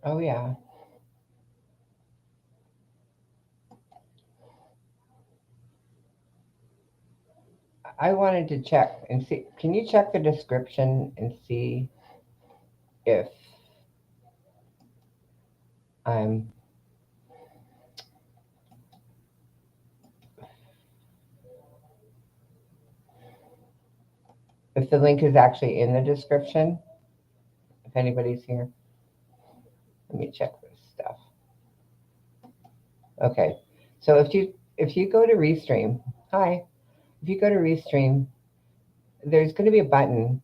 Oh, yeah. I wanted to check and see. Can you check the description and see if I'm if the link is actually in the description? If anybody's here, let me check this stuff. Okay. So if you go to Restream, hi. If you go to Restream, there's going to be a button.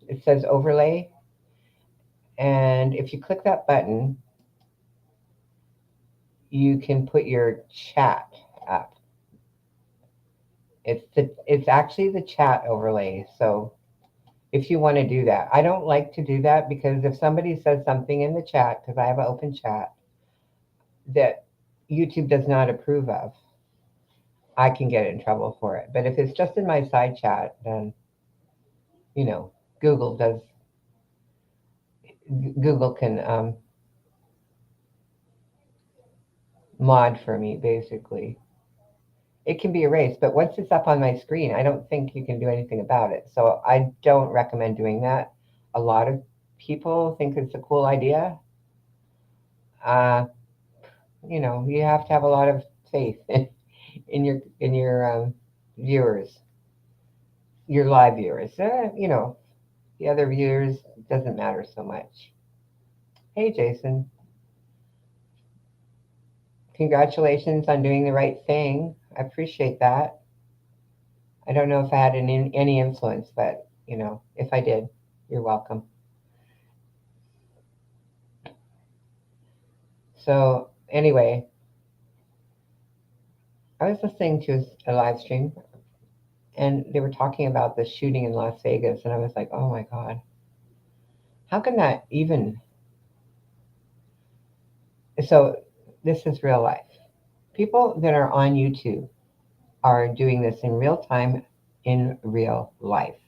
It says overlay, and if you click that button, you can put your chat up. It's actually the chat overlay. So if you want to do that, I don't like to do that because if somebody says something in the chat, because I have an open chat that YouTube does not approve of, I can get in trouble for it. But if it's just in my side chat, then you know Google does. Google can mod for me basically. It can be erased, but once it's up on my screen, I don't think you can do anything about it. So I don't recommend doing that. A lot of people think it's a cool idea. Uh, you have to have a lot of faith in your viewers, your live viewers. The other viewers doesn't matter so much. Hey, Jason, congratulations on doing the right thing. I appreciate that. I don't know if I had any influence, but if I did, you're welcome. So anyway, I was listening to a live stream, and they were talking about the shooting in Las Vegas, and I was like, oh my god, how can that even? So this is real life. People that are on YouTube are doing this in real time, in real life.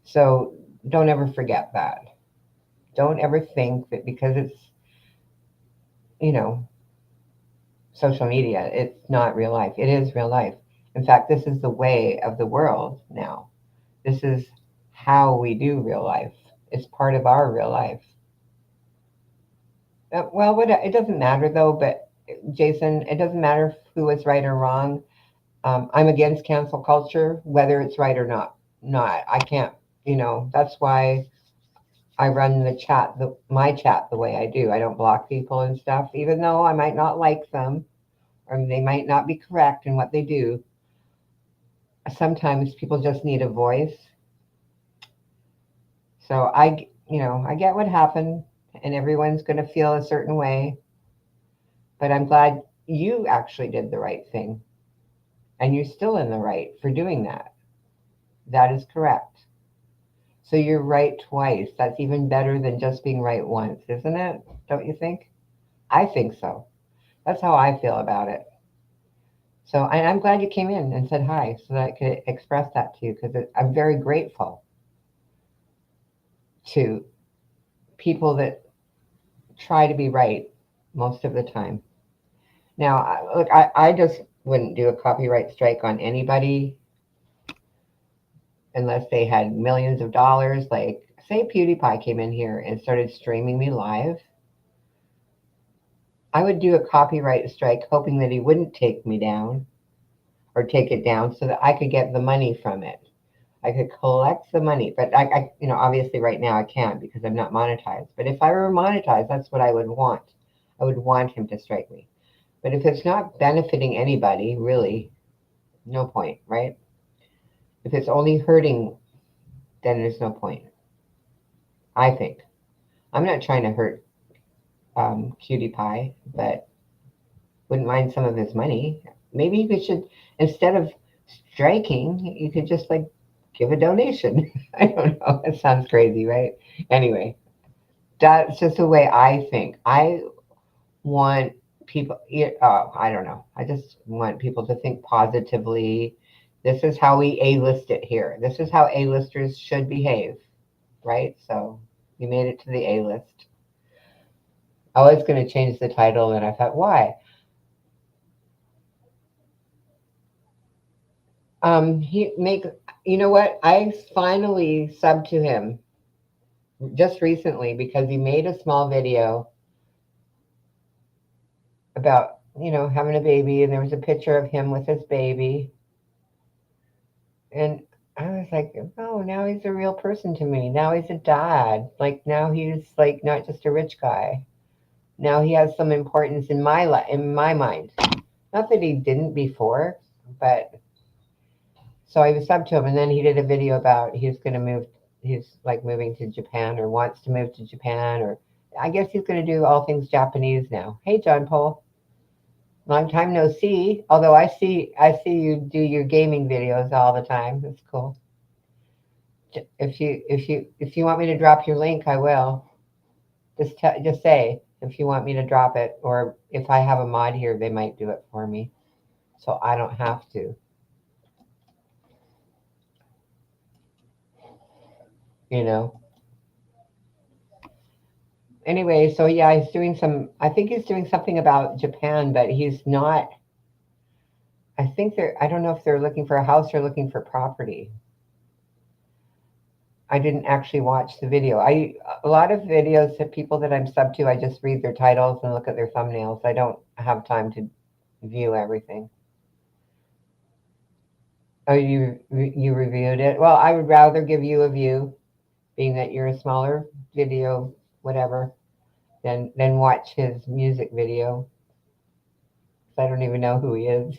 So don't ever forget that. Don't ever think that because it's you know social media, it's not real life. It is real life. In fact, this is the way of the world now. This is how we do real life. It's part of our real life. Well, it doesn't matter though, but Jason, it doesn't matter who is right or wrong. I'm against cancel culture, whether it's right or not. Not, I can't. That's why I run my chat the way I do. I don't block people and stuff, even though I might not like them or they might not be correct in what they do. Sometimes people just need a voice. So I get what happened, and everyone's going to feel a certain way. But I'm glad you actually did the right thing, and you're still in the right for doing that. That is correct. So you're right twice. That's even better than just being right once, isn't it? Don't you think? I think so. That's how I feel about it. So, and I'm glad you came in and said hi so that I could express that to you because I'm very grateful to people that try to be right most of the time. Now, look, I just wouldn't do a copyright strike on anybody unless they had millions of dollars. Like, say PewDiePie came in here and started streaming me live. I would do a copyright strike hoping that he wouldn't take me down or take it down so that I could get the money from it. I could collect the money, but obviously right now I can't because I'm not monetized. But if I were monetized, that's what I would want. I would want him to strike me. But if it's not benefiting anybody, really, no point, right? If it's only hurting, then there's no point. I think. I'm not trying to hurt Cutie Pie, but wouldn't mind some of his money. Maybe you should, instead of striking, you could just like give a donation. I don't know. It sounds crazy, right? Anyway, that's just the way I think. I want people, I don't know. I just want people to think positively. This is how we A-list it here. This is how A-listers should behave, right? So you made it to the A list. I was going to change the title, and I thought, why? He make you know what? I finally subbed to him just recently because he made a small video about having a baby, and there was a picture of him with his baby, and I was like, oh, now he's a real person to me. Now he's a dad. Like now he's like not just a rich guy. Now he has some importance in my in my mind. Not that he didn't before, but so I was sub to him, and then he did a video about he's going to move. He's like moving to Japan or wants to move to Japan, or I guess he's going to do all things Japanese now. Hey, John Paul, long time no see. Although I see you do your gaming videos all the time. That's cool. If you want me to drop your link, I will. Just say if you want me to drop it, or if I have a mod here, they might do it for me, so I don't have to. You know. Anyway, so yeah, he's doing some. I think he's doing something about Japan, but he's not. I think they're. I don't know if they're looking for a house or looking for property. I didn't actually watch the video. A lot of videos of people that I'm sub to, I just read their titles and look at their thumbnails. I don't have time to view everything. Oh, you reviewed it? Well, I would rather give you a view, being that you're a smaller video, whatever, than watch his music video. I don't even know who he is.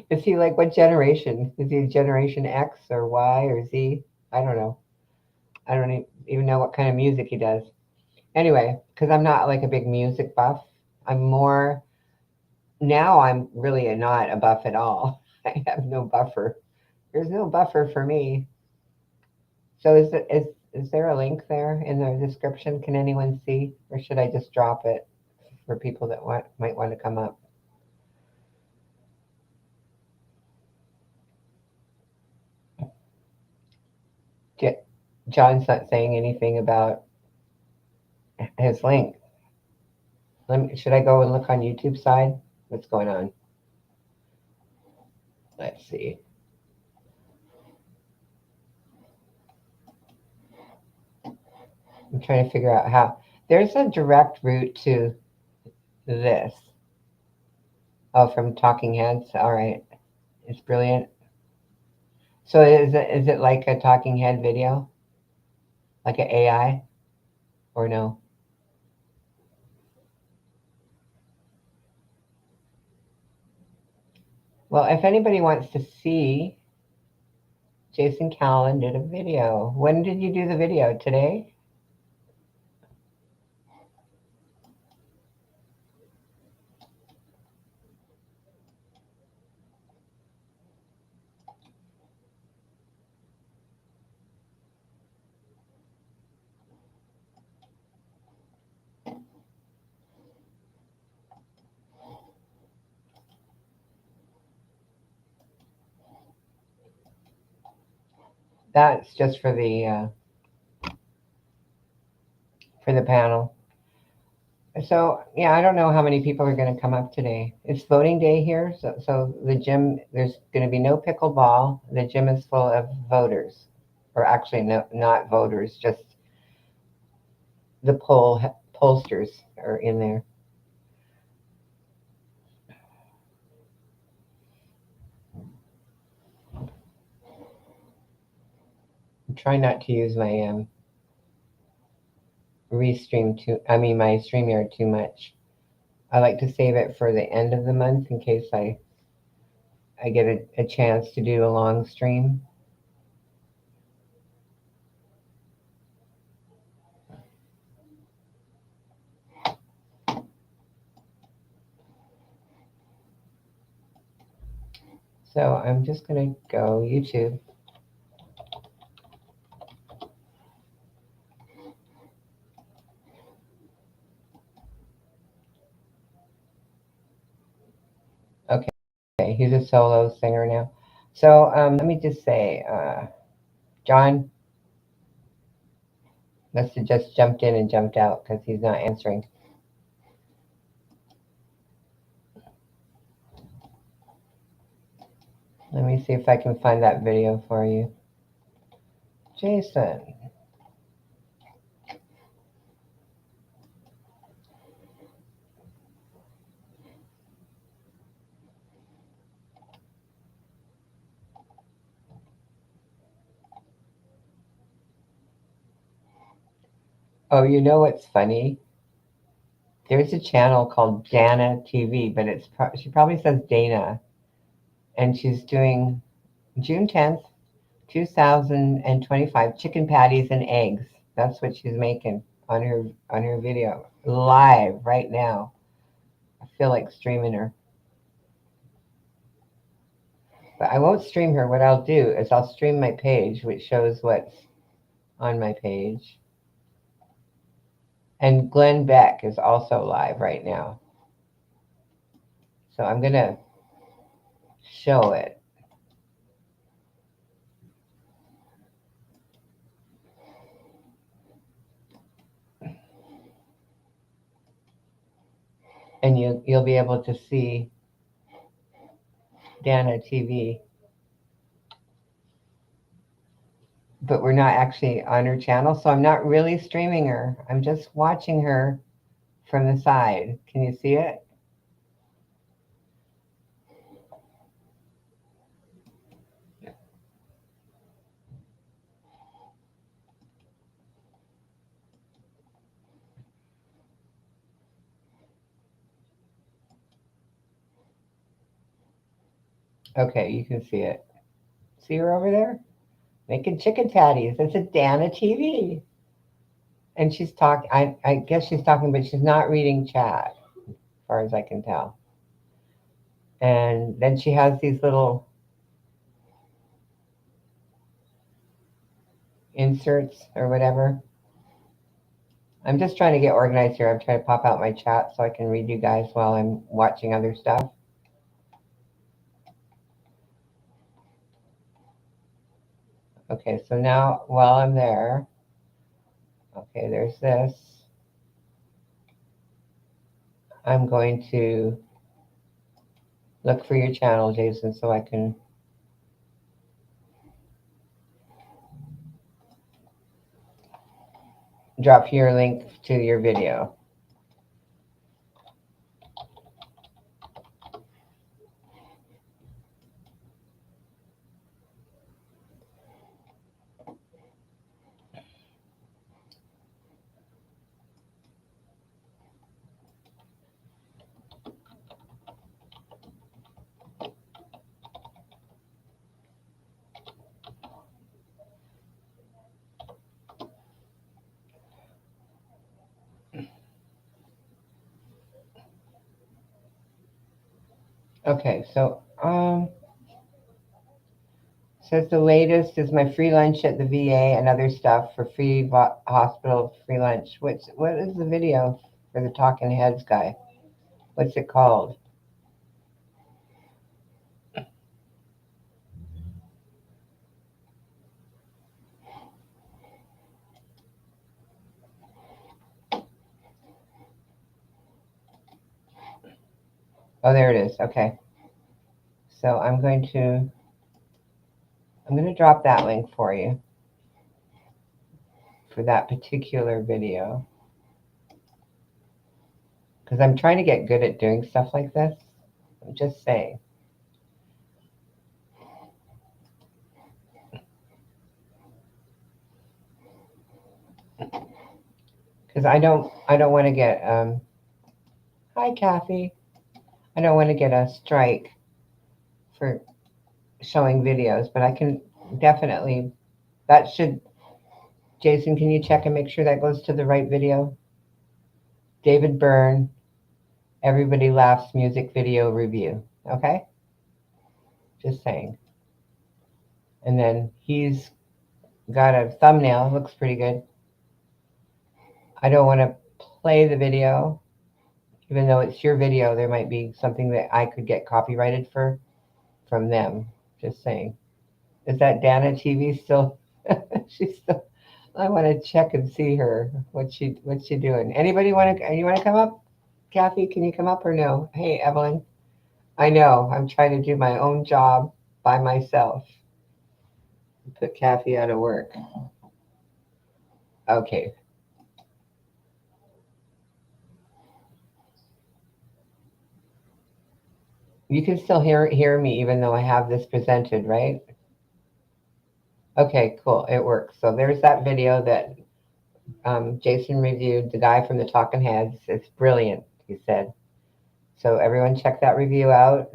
Is he like what generation? Is he Generation X or Y or Z? I don't know. I don't even know what kind of music he does. Anyway, because I'm not like a big music buff. I'm more now. I'm really not a buff at all. I have no buffer. There's no buffer for me. So is there a link there in the description? Can anyone see, or should I just drop it for people that might want to come up? John's not saying anything about his link. Should I go and look on YouTube side? What's going on? Let's see. I'm trying to figure out how. There's a direct route to this. Oh, from Talking Heads. All right, it's brilliant. So is it like a Talking Head video, like an AI, or no? Well, if anybody wants to see, Jason Callan did a video. When did you do the video? Today? That's just for the panel. So yeah, I don't know how many people are going to come up today. It's voting day here, so the gym there's going to be no pickleball. The gym is full of voters, or actually no, not voters, just the pollsters are in there. I'm trying not to use my restream too. I mean my StreamYard too much. I like to save it for the end of the month in case I get a chance to do a long stream. So I'm just going to go YouTube. Okay, he's a solo singer now. So let me just say, John must have just jumped in and jumped out because he's not answering. Let me see if I can find that video for you. Jason. Oh, you know what's funny? There's a channel called Dana TV, but she probably says Dana, and she's doing June 10th, 2025 chicken patties and eggs. That's what she's making on her video live right now. I feel like streaming her, but I won't stream her. What I'll do is I'll stream my page, which shows what's on my page. And Glenn Beck is also live right now. So I'm going to show it. And you'll be able to see Dana TV. But we're not actually on her channel, so I'm not really streaming her. I'm just watching her from the side. Can you see it? Okay, you can see it. See her over there? Making chicken patties. It's a Dana TV. And she's talking, I guess she's talking, but she's not reading chat, as far as I can tell. And then she has these little inserts or whatever. I'm just trying to get organized here. I'm trying to pop out my chat so I can read you guys while I'm watching other stuff. Okay, so now while I'm there, okay, there's this. I'm going to look for your channel, Jason, so I can drop your link to your video. Okay, so says the latest is my free lunch at the VA and other stuff for free hospital free lunch. What is the video for the Talking Heads guy? What's it called? Oh, there it is. Okay. So I'm going to drop that link for you for that particular video. Because I'm trying to get good at doing stuff like this. I'm just saying. Because I don't want to get hi Kathy. I don't want to get a strike for showing videos, but I can definitely, that should, Jason, can you check and make sure that goes to the right video? David Byrne, Everybody Laughs music video review. Okay? Just saying. And then he's got a thumbnail, looks pretty good. I don't want to play the video, even though it's your video. There might be something that I could get copyrighted from them. Just saying. Is that Dana TV still? She's still. I want to check and see her. What's she doing? Anybody want to? You want to come up? Kathy, can you come up or no? Hey, Evelyn. I know. I'm trying to do my own job. by myself. Put Kathy out of work. Okay. You can still hear me even though I have this presented, right? Okay, cool. It works. So there's that video that Jason reviewed, the guy from the Talking Heads. It's brilliant, he said. So everyone check that review out.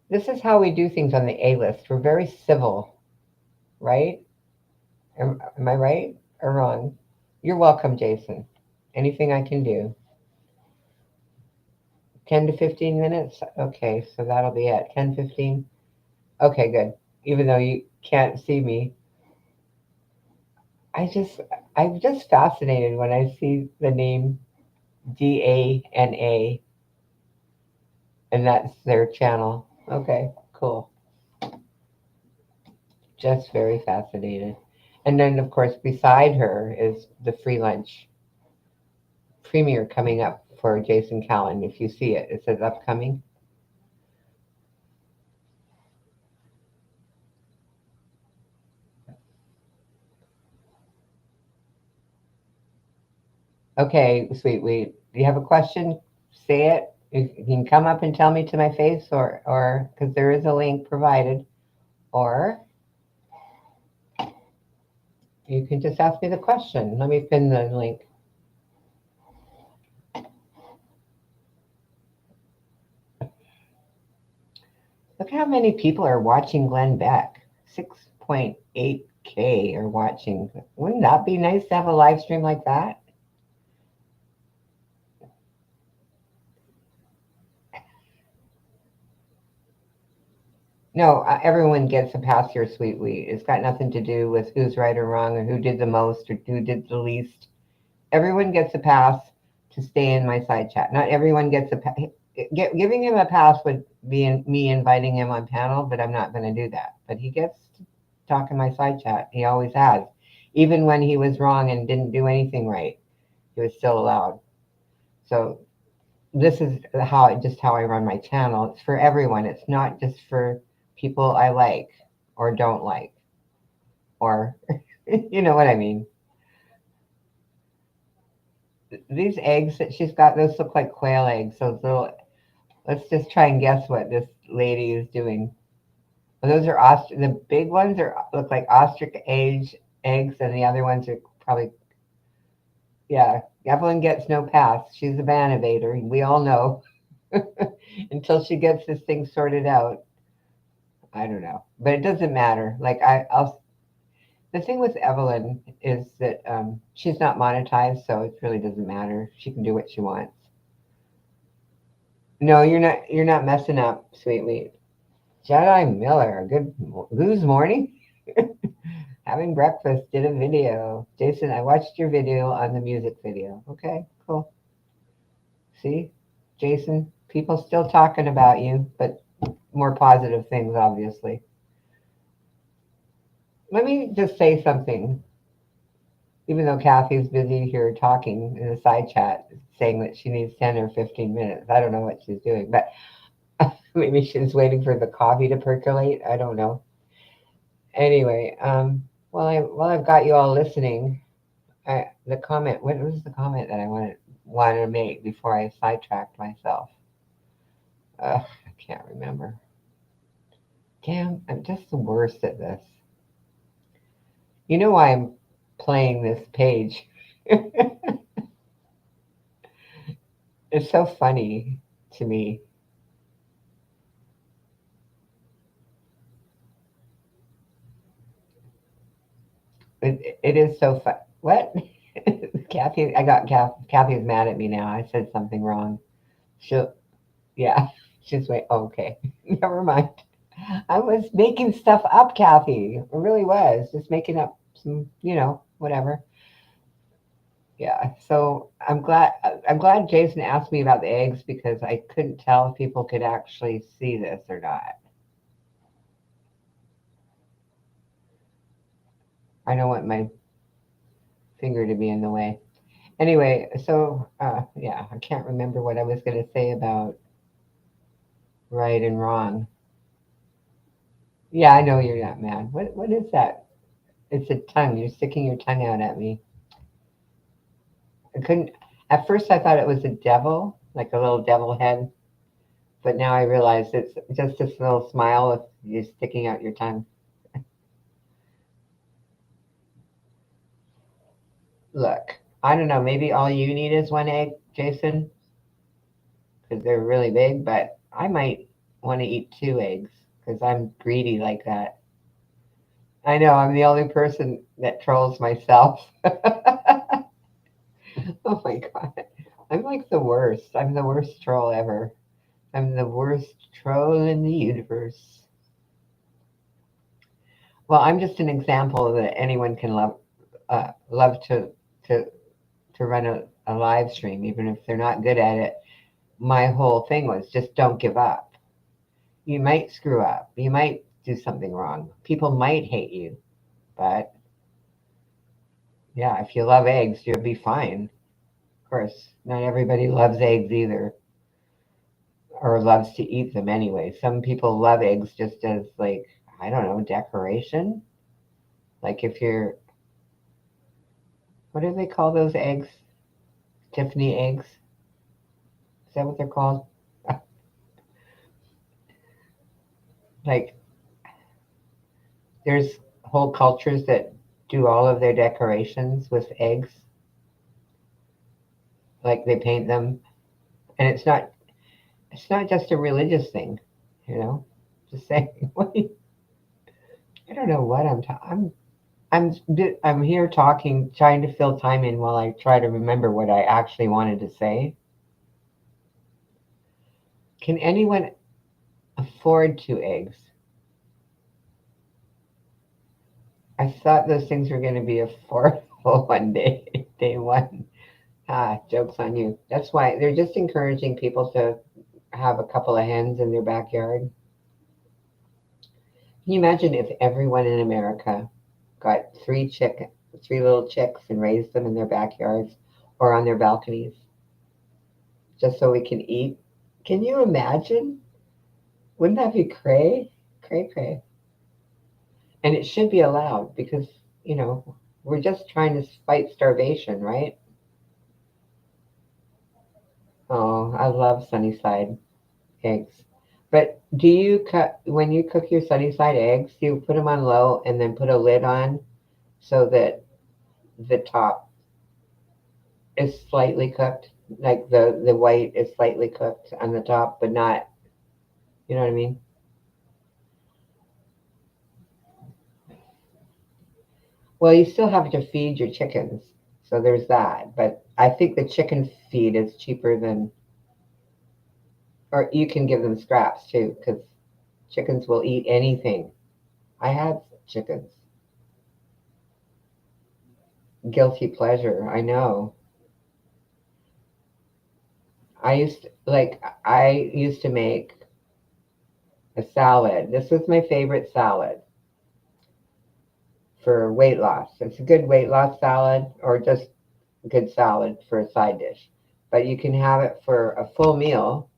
This is how we do things on the A-list. We're very civil, right? Am I right or wrong? You're welcome, Jason. Anything I can do. 10 to 15 minutes? Okay, so that'll be it. 10, 15? Okay, good. Even though you can't see me, I just, I'm just fascinated when I see the name DANA, and that's their channel. Okay, cool. Just very fascinated. And then, of course, beside her is the free lunch premiere coming up for Jason Callan. If you see it, it says upcoming. Okay, sweet. Do you have a question? Say it. You can come up and tell me to my face, or because there is a link provided, or you can just ask me the question. Let me pin the link. Look how many people are watching Glenn Beck. 6.8K are watching. Wouldn't that be nice to have a live stream like that? No, everyone gets a pass here, sweet wheat. It's got nothing to do with who's right or wrong or who did the most or who did the least. Everyone gets a pass to stay in my side chat. Not everyone gets a pass. Giving him a pass would be me inviting him on panel, but I'm not going to do that. But he gets to talk in my side chat. He always has. Even when he was wrong and didn't do anything right, he was still allowed. So this is how I run my channel. It's for everyone. It's not just for people I like or don't like, or you know what I mean. These eggs that she's got, those look like quail eggs. Those little. Let's just try and guess what this lady is doing. Well, those are the big ones look like ostrich eggs, and the other ones are probably, yeah. Evelyn gets no pass. She's a ban evader. We all know. Until she gets this thing sorted out. I don't know, but it doesn't matter. Like I'll. The thing with Evelyn is that she's not monetized, so it really doesn't matter. She can do what she wants. No, you're not. You're not messing up, sweetly. Jedi Miller, good who's morning? Having breakfast, did a video. Jason, I watched your video on the music video. Okay, cool. See, Jason, people still talking about you, but more positive things, obviously. Let me just say something, even though Kathy's busy here talking in the side chat, saying that she needs 10 or 15 minutes. I don't know what she's doing, but maybe she's waiting for the coffee to percolate. I don't know. Anyway, while I've got you all listening, the comment. What was the comment that I wanted to make before I sidetracked myself? I can't remember. Damn, I'm just the worst at this. You know why I'm playing this page? It's so funny to me. It is so fun. What? Kathy, I got Kathy's mad at me now. I said something wrong. She'll, yeah, she's wait. Oh, okay, never mind. I was making stuff up, Kathy. It really was just making up some, whatever. Yeah. So I'm glad. I'm glad Jason asked me about the eggs because I couldn't tell if people could actually see this or not. I don't want my finger to be in the way. Anyway, so yeah, I can't remember what I was going to say about. right and wrong. Yeah, I know you're not mad. What is that? It's a tongue. You're sticking your tongue out at me. I couldn't. At first, I thought it was a devil, like a little devil head. But now I realize it's just this little smile with you sticking out your tongue. Look, I don't know. Maybe all you need is one egg, Jason, because they're really big. But I might want to eat two eggs because I'm greedy like that. I know I'm the only person that trolls myself. Oh my god. I'm like the worst. I'm the worst troll ever. I'm the worst troll in the universe. Well, I'm just an example that anyone can love to to run a live stream, even if they're not good at it. My whole thing was just don't give up. You might screw up. You might do something wrong. People might hate you, but yeah, if you love eggs, you'll be fine. Of course, not everybody loves eggs either, or loves to eat them anyway. Some people love eggs just as like, I don't know, decoration. Like if you're, what do they call those eggs? Tiffany eggs? Is that what they're called? Like there's whole cultures that do all of their decorations with eggs. Like they paint them, and it's not just a religious thing, you know. Just saying. I don't know what I'm here talking, trying to fill time in while I try to remember what I actually wanted to say. Can anyone afford two eggs? I thought those things were going to be affordable one day, day one. Ah, joke's on you. That's why they're just encouraging people to have a couple of hens in their backyard. Can you imagine if everyone in America got three little chicks and raised them in their backyards or on their balconies just so we can eat? Can you imagine? Wouldn't that be cray? Cray cray. And it should be allowed because, you know, we're just trying to fight starvation, right? Oh, I love sunny side eggs. But do you cut when you cook your sunny side eggs, you put them on low and then put a lid on so that the top is slightly cooked, like the white is slightly cooked on the top, but not, you know what I mean? Well, you still have to feed your chickens, so there's that. But I think the chicken feed is cheaper than, or you can give them scraps too, because chickens will eat anything. I had chickens. Guilty pleasure, I know. I used to make a salad. This was my favorite salad for weight loss. It's a good weight loss salad or just good salad for a side dish. But you can have it for a full meal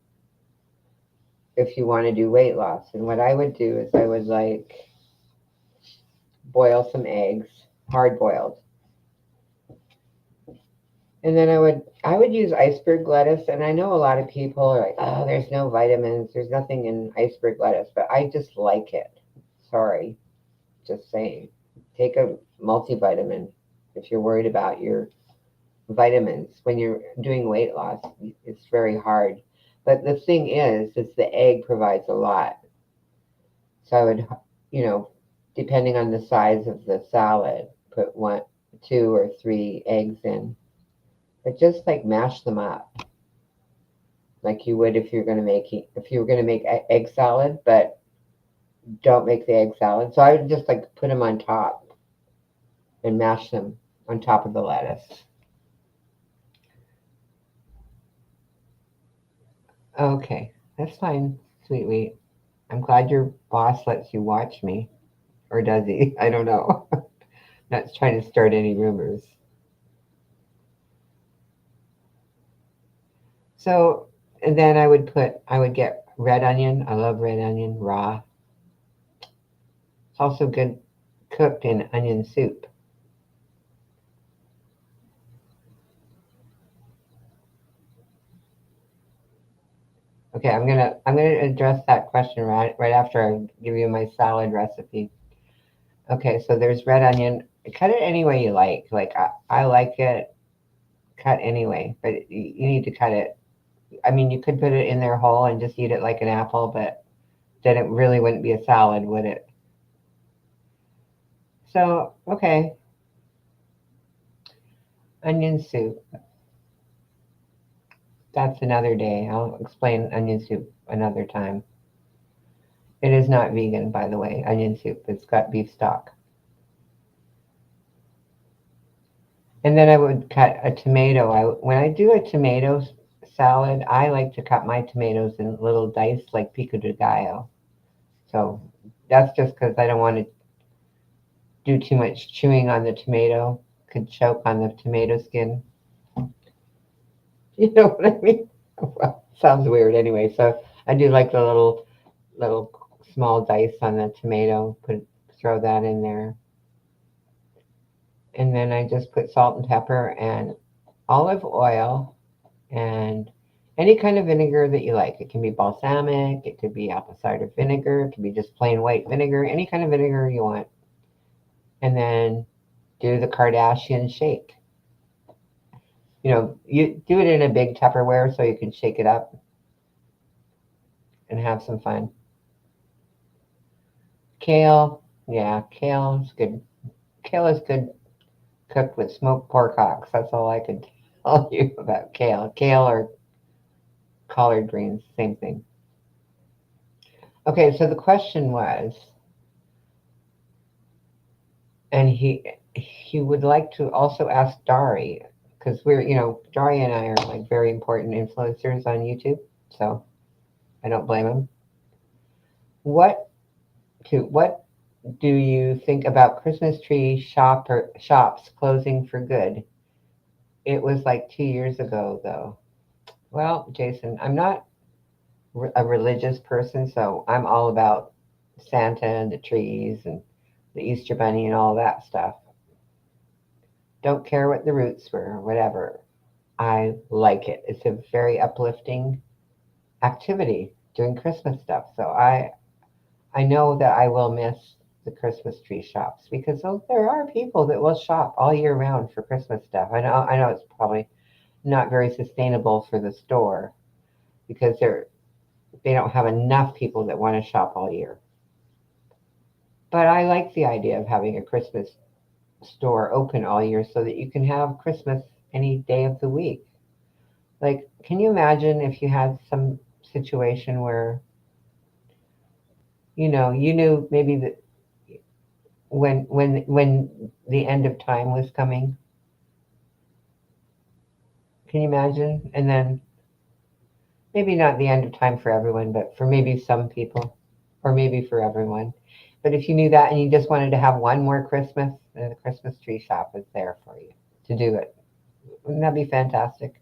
if you want to do weight loss. And what I would do is I would like boil some eggs, hard boiled. And then I would use iceberg lettuce, and I know a lot of people are like, "Oh, there's no vitamins, there's nothing in iceberg lettuce," but I just like it. Sorry, just saying. Take a multivitamin if you're worried about your vitamins when you're doing weight loss. It's very hard. But the thing is the egg provides a lot. So I would, you know, depending on the size of the salad, put one, two, or three eggs in. But just like mash them up, like you would if you were going to make egg salad, but don't make the egg salad. So I would just like put them on top and mash them on top of the lettuce. Okay, that's fine, sweet. I'm glad your boss lets you watch me. Or does he? I don't know. Not trying to start any rumors. So, and then I would get Red onion. I love red onion raw. It's also good cooked in onion soup. Okay, I'm gonna address that question right after I give you my salad recipe. Okay, so there's red onion. Cut it any way you like. Like I like it cut anyway, but you need to cut it. I mean, you could put it in there whole and just eat it like an apple, but then it really wouldn't be a salad, would it? So, okay, onion soup. That's another day. I'll explain onion soup another time. It is not vegan, by the way, onion soup. It's got beef stock. And then I would cut a tomato. When I do a tomato salad, I like to cut my tomatoes in little dice like pico de gallo. So that's just because I don't want to do too much chewing on the tomato. Could choke on the tomato skin. You know what I mean? Well, sounds weird anyway. So I do like the little small dice on the tomato. Throw that in there, and then I just put salt and pepper and olive oil and any kind of vinegar that you like. It can be balsamic, it could be apple cider vinegar, it could be just plain white vinegar, any kind of vinegar you want. And then do the Kardashian shake. You do it in a big Tupperware so you can shake it up and have some fun. Kale, yeah, kale is good. Kale is good cooked with smoked pork hocks. That's all I could tell you about kale. Kale or collard greens, same thing. Okay, so the question was, and he would like to also ask Dari because Dari and I are like very important influencers on YouTube, so I don't blame him. What what do you think about Christmas tree shops closing for good? It was like 2 years ago though. Well, Jason, I'm not a religious person, so I'm all about Santa and the trees and the Easter Bunny and all that stuff. Don't care what the roots were, whatever. I like it. It's a very uplifting activity doing Christmas stuff. So I know that I will miss the Christmas tree shops because there are people that will shop all year round for Christmas stuff. I know it's probably not very sustainable for the store because they don't have enough people that want to shop all year. But I like the idea of having a Christmas store open all year so that you can have Christmas any day of the week. Like, can you imagine if you had some situation where, you knew maybe that when the end of time was coming? Can you imagine? And then maybe not the end of time for everyone, but for maybe some people, or maybe for everyone. But if you knew that and you just wanted to have one more Christmas, then the Christmas tree shop is there for you to do it. Wouldn't that be fantastic?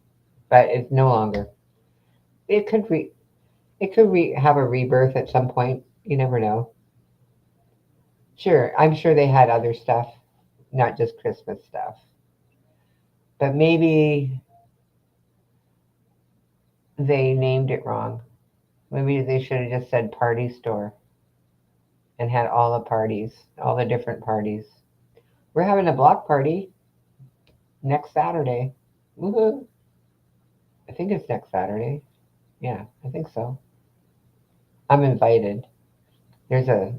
But it's no longer. It could re it could have a rebirth at some point. You never know. Sure, I'm sure they had other stuff, not just Christmas stuff. But maybe they named it wrong. Maybe they should have just said party store and had all the parties, all the different parties. We're having a block party next Saturday. Woohoo! I think it's next Saturday. Yeah, I think so. I'm invited. There's a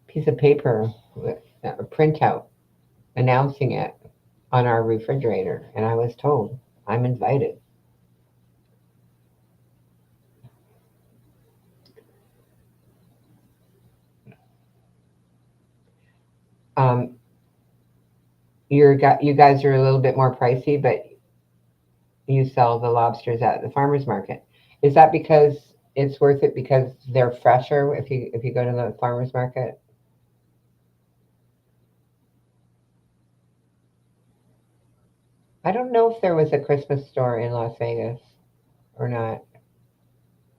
piece of paper with a printout announcing it on our refrigerator, and I was told I'm invited. Um, you guys are a little bit more pricey, but you sell the lobsters at the farmers market. Is that because it's worth it because they're fresher if you go to the farmers market? I don't know if there was a Christmas store in Las Vegas or not.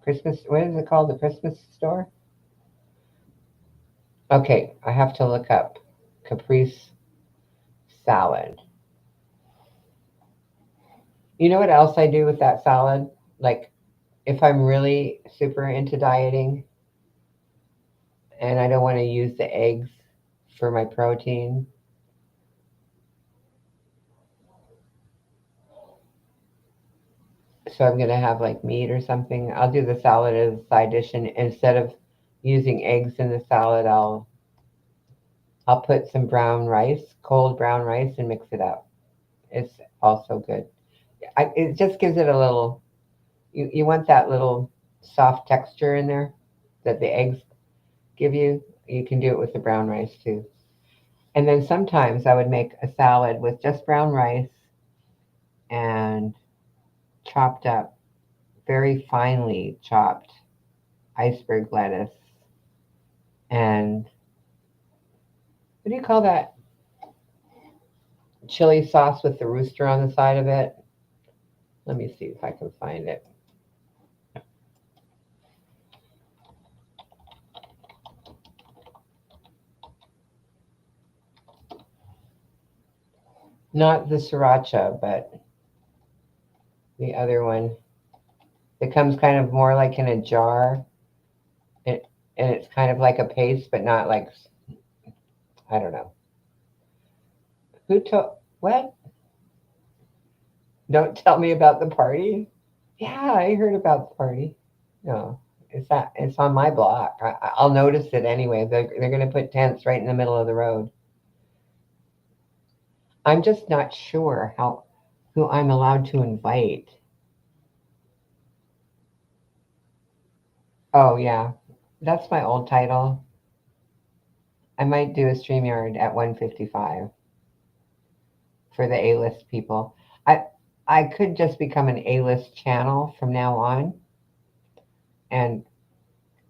Christmas, what is it called? The Christmas store? Okay, I have to look up caprese salad. You know what else I do with that salad? Like, if I'm really super into dieting and I don't want to use the eggs for my protein, so I'm going to have like meat or something, I'll do the salad as a side dish. And instead of using eggs in the salad, I'll put some brown rice, cold brown rice, and mix it up. It's also good. It just gives it a little. You want that little soft texture in there that the eggs give you. You can do it with the brown rice too. And then sometimes I would make a salad with just brown rice and chopped up, very finely chopped iceberg lettuce and what do you call that chili sauce with the rooster on the side of it? Let me see if I can find it. Not the sriracha, but the other one. It comes kind of more like in a jar, and, and it's kind of like a paste, but not like, I don't know. Who told, what? Don't tell me about the party? Yeah, I heard about the party. No, it's on my block. I'll notice it anyway. They're going to put tents right in the middle of the road. I'm just not sure how who I'm allowed to invite. Oh yeah, that's my old title. I might do a StreamYard at 155 for the A-list people. I could just become an A-list channel from now on, and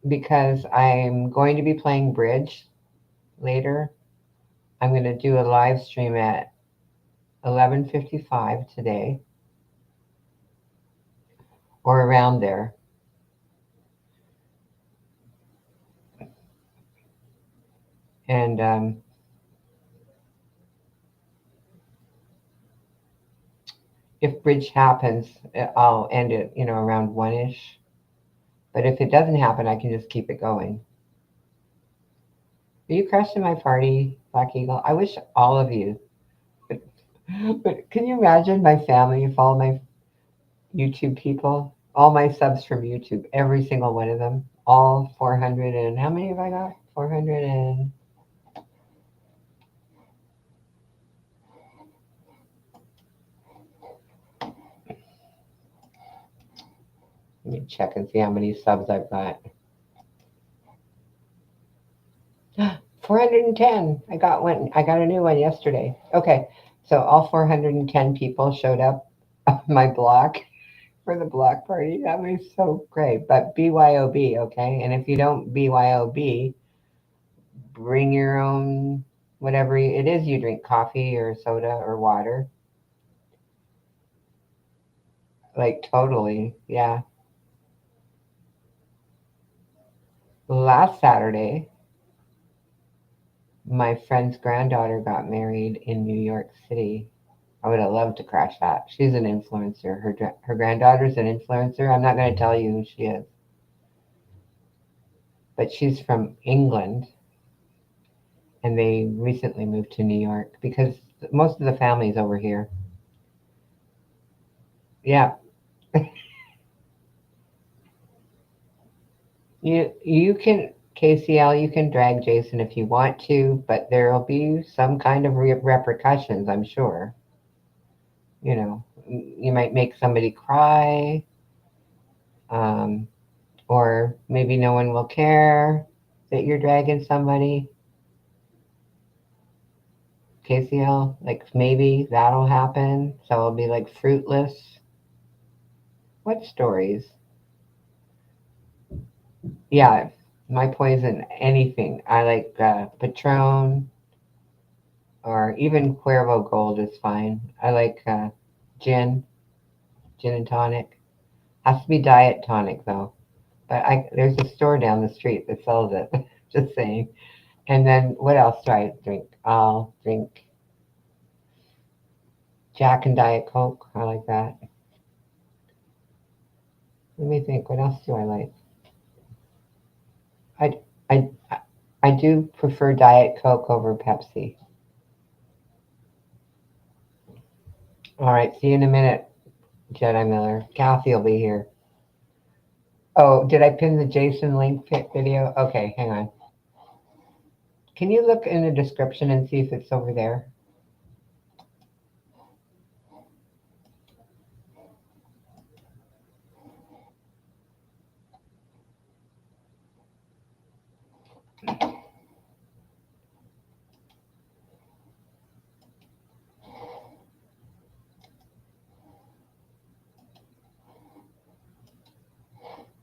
because I'm going to be playing bridge later, I'm going to do a live stream at 11:55 today or around there. And if bridge happens, I'll end it, around 1ish. But if it doesn't happen, I can just keep it going. Are you crashing my party, Black Eagle? I wish all of you. But, but can you imagine my family, if all my YouTube people, all my subs from YouTube, every single one of them, all 400 and how many have I got? 400 and let me check and see how many subs I've got. 410. I got one. I got a new one yesterday. Okay, so all 410 people showed up on my block for the block party. That was so great. But BYOB, okay? And if you don't BYOB, bring your own whatever it is you drink, coffee or soda or water. Like totally, yeah. Last Saturday, my friend's granddaughter got married in New York City. I would have loved to crash that. She's an influencer. Her granddaughter's an influencer. I'm not going to tell you who she is, but she's from England, and they recently moved to New York because most of the family's over here. Yeah, you can KCL. You can drag Jason if you want to, but there'll be some kind of repercussions. I'm sure. You might make somebody cry, um, or maybe no one will care that you're dragging somebody. KCL, like maybe that'll happen. So it'll be like fruitless. What stories? Yeah, my poison, anything. I like Patron or even Cuervo Gold is fine. I like gin and tonic. Has to be diet tonic though. But there's a store down the street that sells it. Just saying. And then what else do I drink? I'll drink Jack and Diet Coke. I like that. Let me think. What else do I like? I I I do prefer Diet Coke over Pepsi. All right. See you in a minute, Jedi Miller. Kathy will be here. Oh, did I pin the Jason link video? Okay, hang on. Can you look in the description and see if it's over there?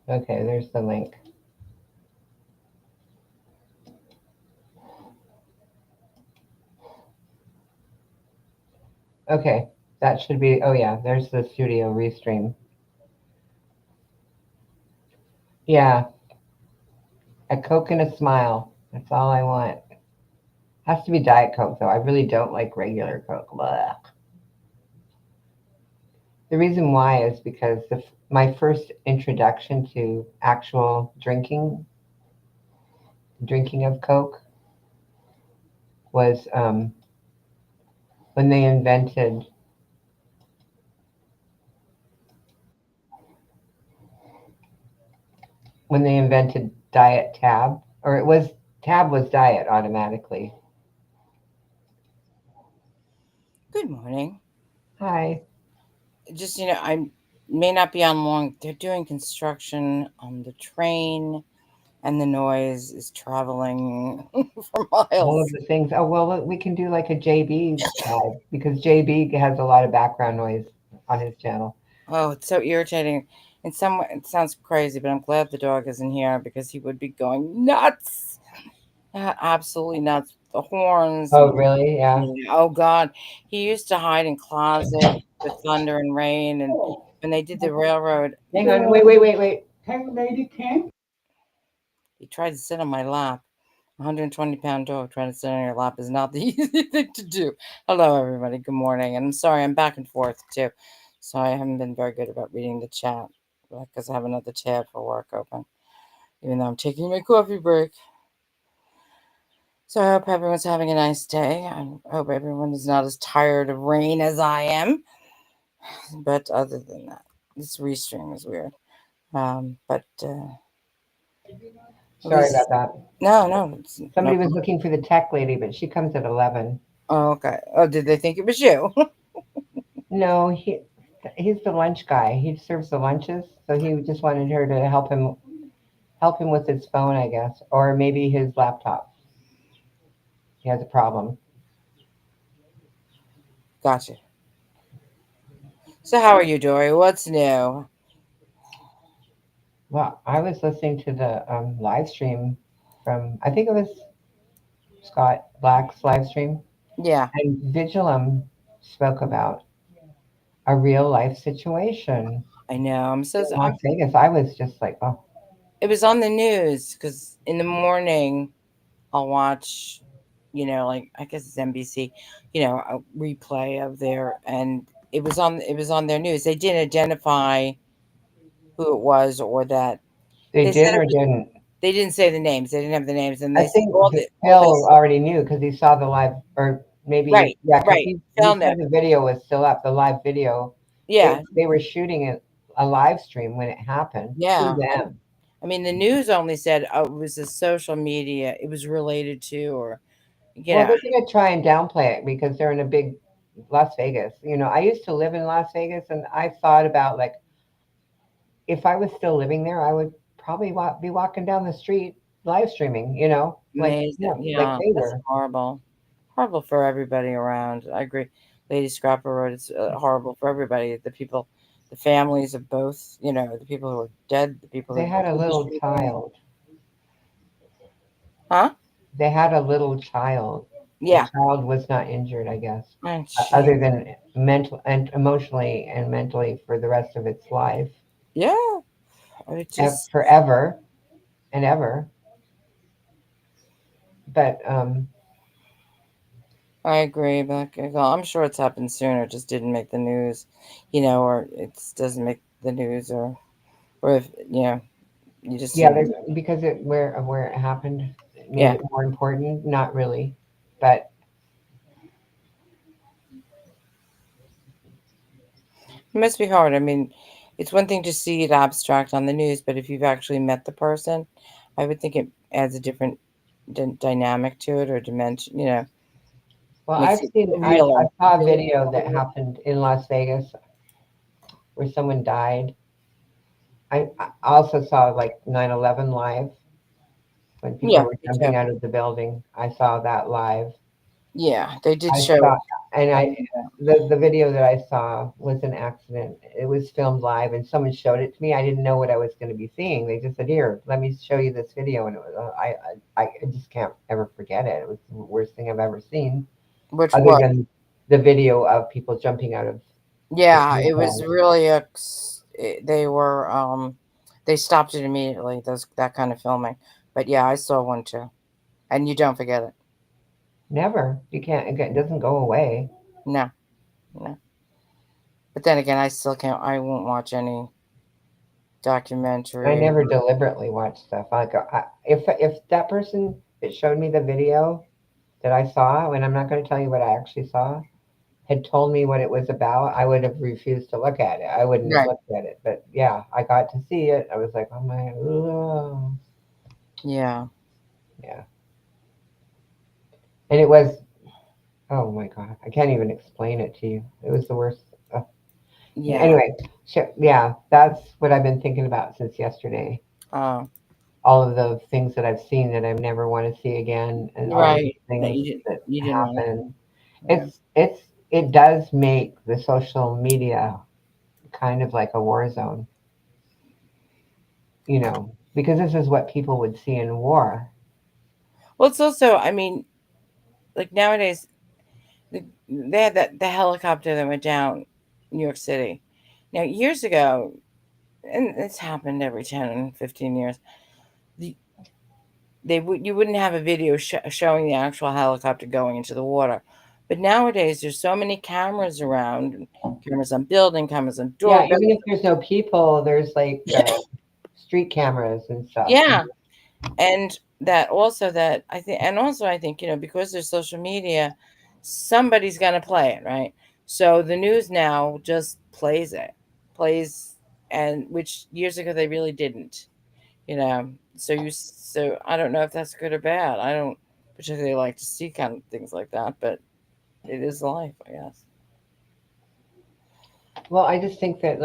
Okay, there's the link. Okay, that should be, oh yeah, there's the studio restream. Yeah, a Coke and a smile. That's all I want. Has to be Diet Coke though. I really don't like regular Coke. Blah. The reason why is because my first introduction to actual drinking of Coke was when they invented Diet Tab, or it was Tab was Diet automatically. Good morning. Hi. Just, I may not be on long. They're doing construction on the train, and the noise is traveling for All of miles. the things. Oh well, look, we can do like a JB live because JB has a lot of background noise on his channel. Oh, it's so irritating. In some way, it sounds crazy, but I'm glad the dog isn't here because he would be going nuts. Absolutely nuts. The horns Oh and really? Yeah. oh God, he used to hide in closets with thunder and rain, and when they did the railroad, Hang on. Wait. Hey, lady, can he tried to sit on my lap. 120-pound dog trying to sit on your lap is not the easy thing to do. Hello, everybody. Good morning. And I'm sorry, I'm back and forth too. So I haven't been very good about reading the chat because I have another tab for work open, even though I'm taking my coffee break. So I hope everyone's having a nice day. I hope everyone is not as tired of rain as I am. But other than that, this restream is weird. But at Sorry least, about that. no, it's no Somebody was problem. looking for the tech lady, but she comes at 11. Oh, okay. Oh, did they think it was you? No, he's the lunch guy. He serves the lunches, so he just wanted her to help him with his phone, I guess, or maybe his laptop. He has a problem. Gotcha. So how are you, Dory? What's new? Well, I was listening to the live stream from, I think it was Scott Black's live stream, Yeah, and Vigilum spoke about a real life situation I know. in Las Vegas. I was just like, oh, It was on the news because in the morning I'll watch, like I guess it's NBC, a replay of their, and it was on their news. They didn't identify who it was or that they they said did it or was. didn't. They didn't say the names. They didn't have the names, and I they said think all Phil this. already knew because he saw the live, or maybe, Right, yeah, because right. he Phil, no, said the video was still up, the live video. yeah, They were shooting a live stream when it happened to yeah. them. I mean, the news only said, oh, it was a social media. It was related to, or you Well, know, they're going to try and downplay it because they're in a big Las Vegas. I used to live in Las Vegas, and I thought about like if I was still living there, I would probably be walking down the street live streaming. Like amazing. yeah, like Yeah, they that's were. horrible. Horrible for everybody around. I agree. Lady Scrapper wrote it's horrible for everybody. The people, the families of both, the people who are dead, the people They who had a did the little shooting. child. Huh? They had a little child. The Yeah. child was not injured, I guess, And she, other than mental and emotionally and mentally for the rest of its life. yeah. It just, forever and ever. But I agree, but well, I'm sure it's happened sooner. It just didn't make the news, or it doesn't make the news, or if you just yeah, didn't. because where it happened made Yeah, it more important. Not really, but it must be hard. I mean, it's one thing to see it abstract on the news, but if you've actually met the person, I would think it adds a different dynamic to it or dimension. well, Makes I've it seen I realer. saw a video that happened in Las Vegas where someone died. I also saw like 9/11 live when people Yeah, were me too. jumping out of the building. I saw that live. Yeah, they did I show. saw, and Um, the video that I saw was an accident. It was filmed live, and someone showed it to me. I didn't know what I was going to be seeing. They just said, "Here, let me show you this video," and it was I just can't ever forget it. It was the worst thing I've ever seen, which other was, than the video of people jumping out of the yeah, it was plane. really they were they stopped it immediately. Those that kind of filming. But yeah, I saw one too, and you don't forget it. Never. You can't. It doesn't go away. No, no. But then again, I still can't. I won't watch any I documentary. never deliberately watch stuff. If that person that showed me the video that I saw, and I'm not going to tell you what I actually saw, had told me what it was about, I would have refused to look at it. I wouldn't have Right. looked at it. But yeah, I got to see it. I was like, oh my, oh. Yeah. Yeah. And it was, oh my God, I can't even explain it to you. It was the worst. Yeah. Anyway, yeah, that's what I've been thinking about since yesterday. Oh, All of the things that I've seen that I never want to see again, and all of the right. That things you didn't. that You didn't want happen. to. Yeah. It does make the social media kind of like a war zone, because this is what people would see in war. Well, it's also. I mean, like nowadays, they had the helicopter that went down New York City. Now, years ago, and it's happened every 10, 15 years. The, you wouldn't have a video showing the actual helicopter going into the water. But nowadays, there's so many cameras around, cameras on building, cameras on Yeah, doorbells. even if there's no people, there's like street cameras and stuff. Yeah, and that I think, and also I think because there's social media, somebody's gonna play it, right? So the news now just plays, and which years ago they really didn't. So I don't know if that's good or bad. I don't particularly like to see kind of things like that, but it is life, I guess. Well, I just think that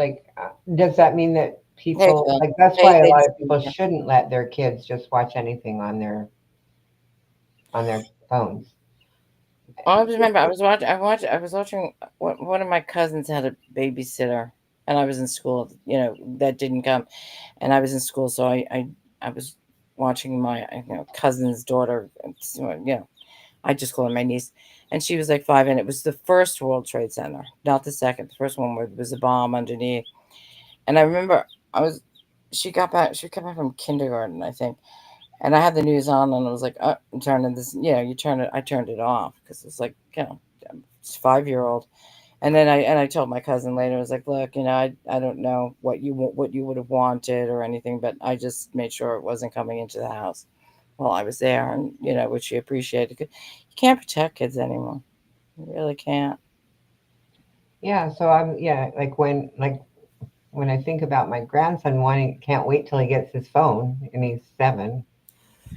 does that mean that Hey people Phil. like that's Hey why a lot ladies. of people shouldn't let their kids just watch anything on their phones. I remember I was watching one of my cousins had a babysitter, and I was in school, that didn't come, and I was in school, so I was watching my cousin's daughter, I just call her my niece, and she was like 5, and it was the first World Trade Center, not the second. The first one where there was a bomb underneath, and I remember I was she got back from kindergarten, I think, and I had the news on, and I was like, "Oh, I'm turning this." You turn it. I turned it off because it's like, it's 5-year-old. And then I told my cousin later. I was like, "Look, I don't know what you would have wanted or anything, but I just made sure it wasn't coming into the house while I was there, and which she appreciated. You can't protect kids anymore. You really can't." Yeah, so when I think about my grandson wanting can't wait till he gets his phone and he's 7.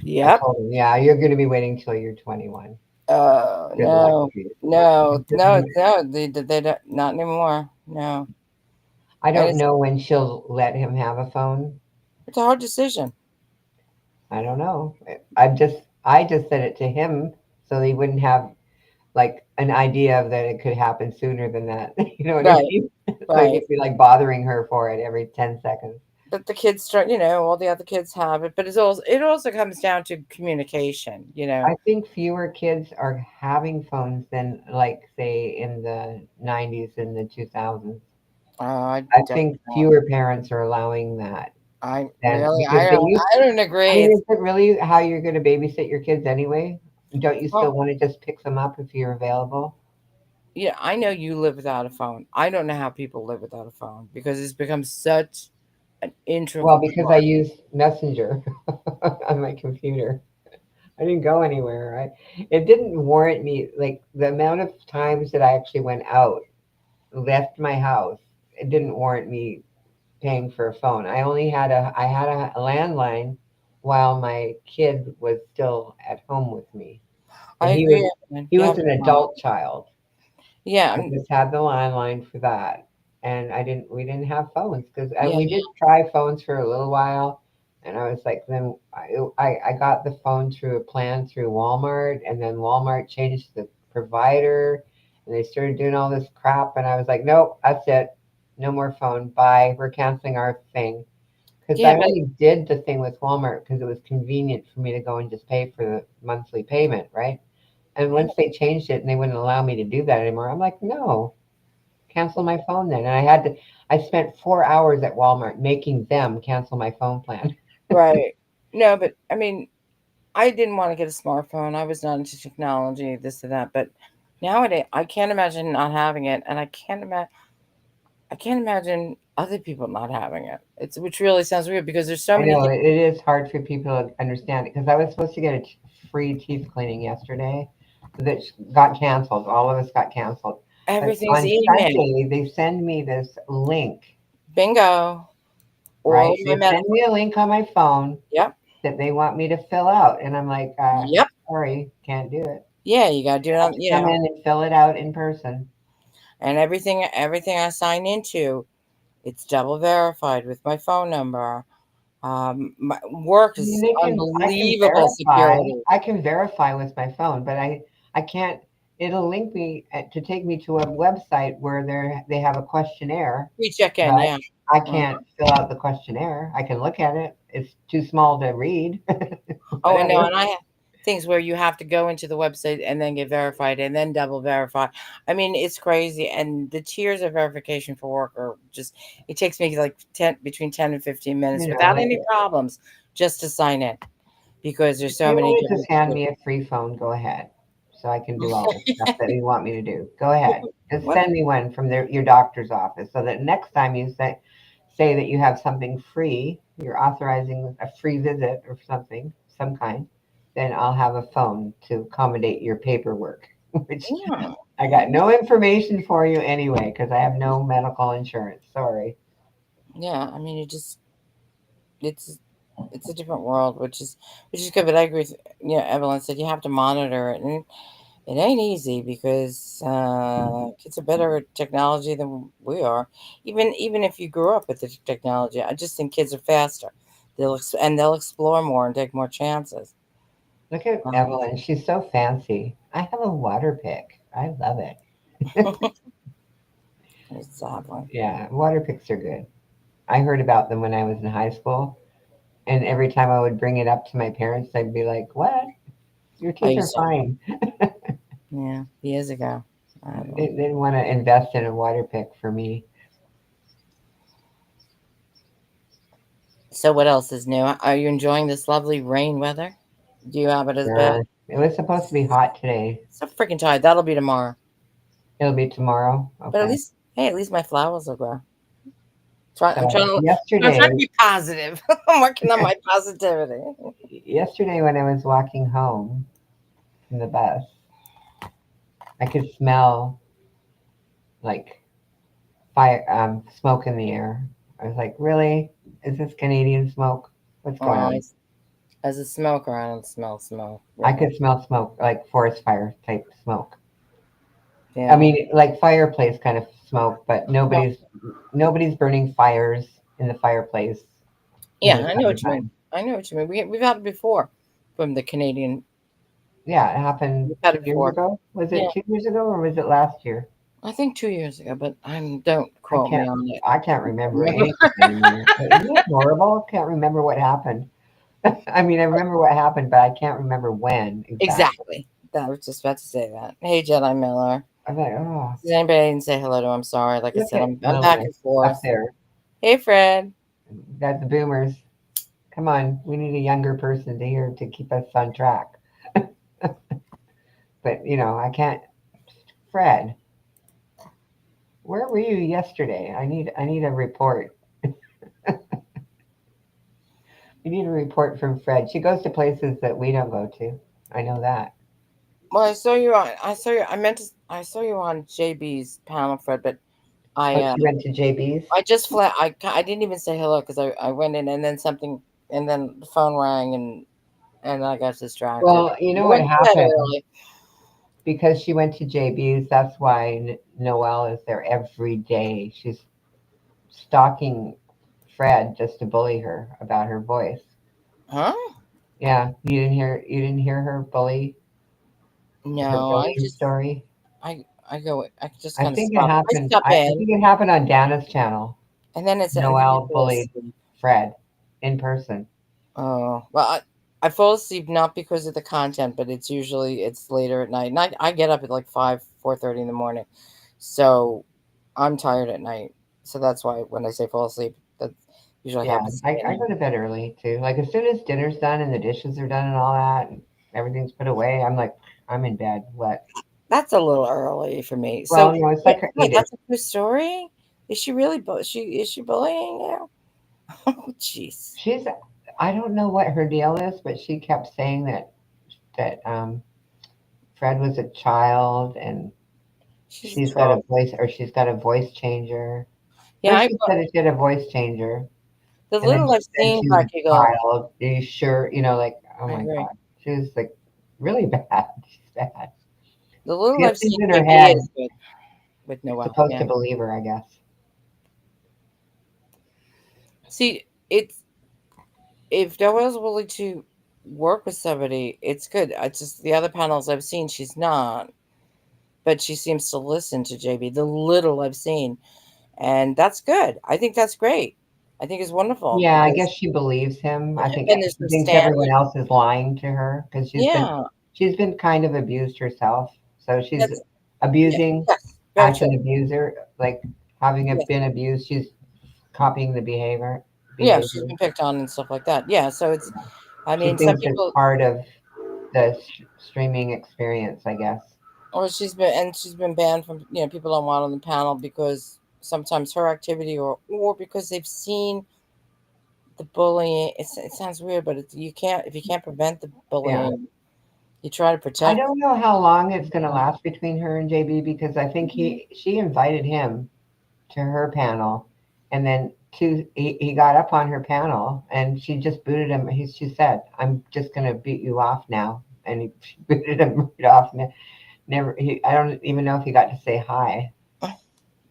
I Yep. told him, yeah, you're going to be waiting till you're 21. Good luck No, to you. no, no, no. They don't, not anymore. No, I and don't know when she'll let him have a phone. it's a hard decision. I don't know. I just said it to him so he wouldn't have like an idea of that it could happen sooner than that. You know what I Right, mean? So he right. could be like bothering her for it every 10 seconds. But the kids start, all the other kids have it. But it also comes down to communication. I think fewer kids are having phones than like say in the 90s and the 2000s. I I definitely think not. fewer parents are allowing that. I then really, because they used. I don't I agree. mean, is it really how you're going to babysit your kids anyway? Don't you still Well, want to just pick them up if you're available? yeah, I know you live without a phone. I don't know how people live without a phone because it's become such an Well, integral because I part. use Messenger on my computer. I didn't go anywhere, right? It didn't warrant me, like the amount of times that I actually went out, left my house, it didn't warrant me paying for a phone. I had a landline while my kid was still at home with me. I And agree. Man. he You was have to an know. adult child. Yeah, I just had the landline for that. And we didn't have phones because yeah, we did try phones for a little while. And I was like, then I got the phone through a plan through Walmart, and then Walmart changed the provider, and they started doing all this crap. And I was like, nope, that's it. No more phone. Bye. We're canceling our thing. Because yeah, I but only did the thing with Walmart because it was convenient for me to go and just pay for the monthly payment, right? And once they changed it and they wouldn't allow me to do that anymore, I'm like, no, cancel my phone then. And I spent 4 hours at Walmart making them cancel my phone plan. right. No, but I mean, I didn't want to get a smartphone. I was not into technology, this or that. But nowadays, I can't imagine not having it, and I can't imagine other people not having it. It's which really sounds weird because there's so I many know things. it is hard for people to understand it because I was supposed to get a free teeth cleaning yesterday that got canceled. All of us got canceled. But Everything's on email. Sunday, they send me this link, Bingo. All right? of my They send medical. me a link on my phone Yep. that they want me to fill out. And I'm like, Yep. sorry, can't do it. Yeah, you gotta do it Have on, to come in and fill it out in person. and everything I sign into, it's double verified with my phone number. My work I mean, is I can unbelievable verify. security. I can verify with my phone, but I can't. It'll link me to take me to a website where they have a questionnaire, We check in, but yeah. I Mhm. can't fill out the questionnaire. I can look at it. It's too small to read. Oh, and no, Whatever. and I have things where you have to go into the website and then get verified and then double verify. I mean, it's crazy. And the tiers of verification for work are just, it takes me like 10, between 10 and 15 minutes You know, without any problems just to sign in because there's if so you many want to just different hand tiers. me a free phone, go ahead. So I can do all the stuff that you want me to do. Go ahead. Just What? send me one from your doctor's office so that next time you say that you have something free, you're authorizing a free visit or something, some kind, then I'll have a phone to accommodate your paperwork, which Yeah. I got no information for you anyway because I have no medical insurance. Sorry. Yeah. I mean, it's, it's a different world, which is good. But I agree with, Evelyn said you have to monitor it. And it ain't easy because kids are better at technology than we are. Even if you grew up with the technology, I just think kids are faster. They'll explore more and take more chances. Look at Um, Evelyn. She's so fancy. I have a water pick. I love it. exactly. Yeah, water picks are good. I heard about them when I was in high school, and every time I would bring it up to my parents, they'd be like, "What? Your I teeth are used to, fine." yeah, years ago. I had They one. didn't want to invest in a water pick for me. So what else is new? Are you enjoying this lovely rain weather? Do you have it as bad? It was supposed to be hot today. So freaking tired. That'll be tomorrow. It'll be tomorrow. But at Okay. least, hey, at least my flowers will grow. So I'm trying to be positive. I'm working on my positivity. yesterday when I was walking home from the bus, I could smell like fire, smoke in the air. I was like, "Really? Is this Canadian smoke? What's going Oh, on?" as a smoker, I don't smell smoke. I Really. could smell smoke, like forest fire type smoke. I Yeah. mean, like fireplace kind of smoke, but Well, nobody's burning fires in the fireplace in yeah, the I know what you mean. summertime. I know what you mean. We've had it before from the Canadian. Yeah, it happened We've had it 2 years before. ago. Was Yeah, it 2 years ago or was it last year? I think 2 years ago, but don't I quote me can't. on it. I can't remember Remember? anything anymore. Isn't it horrible? I can't remember what happened. I mean, I remember what happened, but I can't remember when exactly. Exactly. That I was just about to say that. Hey, Jedi Miller. I'm like, oh, Does anybody I didn't say hello to? I'm sorry. Like I look said, at I'm back Lilith and up forth. there. Hey, Fred. That's the boomers. Come on, we need a younger person to here to keep us on track. But I can't. Fred, where were you yesterday? I need a report. We need a report from Fred. She goes to places that we don't go to. I know that. Well, I saw you on. I saw you. I meant to. I saw you on JB's panel, Fred. But I Oh, she went to JB's. I just flat. I didn't even say hello because I went in and then something and then the phone rang and I got distracted. Well, you I know what went to bed happened? early. Because she went to JB's, that's why Noelle is there every day. She's stalking Fred just to bully her about her voice. Huh? Yeah, you didn't hear her her No, bullying story. I go. I just I kind of think it stop. I happened. stop I in think it happened on Dana's channel. and then I Noelle fall bullied asleep. Fred in person. Oh well, I fall asleep not because of the content, but it's later at night. And I get up at like 4:30 in the morning, so I'm tired at night. So that's why when I say fall asleep, that usually Yeah, happens to me at I night. go to bed early too. Like as soon as dinner's done and the dishes are done and all that, and everything's put away, I'm like, I'm in bed. What? That's a little early for me. So Well, it's wait, like wait, 8ish. that's a true story. Is she really? Is she bullying you? Oh, jeez. She's I don't know what her deal is, but she kept saying that Fred was a child and She's a troll. she's got a voice changer. Yeah, First she said that she had a voice changer, the and then little she I've said seen she was Black a Eagle. child. Are you sure? Like, oh I my agree. God. She was like really bad. She's bad. The She little gets I've things seen in her JB head. is good with You're Noel. supposed Yeah. to believe her, I guess. See, it's if Noel's willing to work with somebody, it's good. I just the other panels I've seen, she's not, but she seems to listen to JB. The little I've seen, and that's good. I think that's great. I think it's wonderful Yeah, I because guess she believes him. I think and there's she some thinks everyone standards. else is lying to her because Yeah, she's been kind of abused herself. So she's that's yeah, abusing yes, very as true. an abuser, like having Yeah, been abused, she's copying the behavior. yeah, she's Behavior. been picked on and stuff like that. Yeah, so it's. I She mean, some thinks it's people. part of the streaming experience, I guess. Or she's been banned from people don't want on the panel because sometimes her activity or because they've seen the bullying. It sounds weird, but you can't if you can't prevent the Yeah. bullying, you try to I protect. don't know how long it's going to last between her and JB because I think she invited him to her panel, and then he got up on her panel, and she just booted him. She said, "I'm just gonna boot you off now," and she booted him right off. Never. I don't even know if he got to say hi.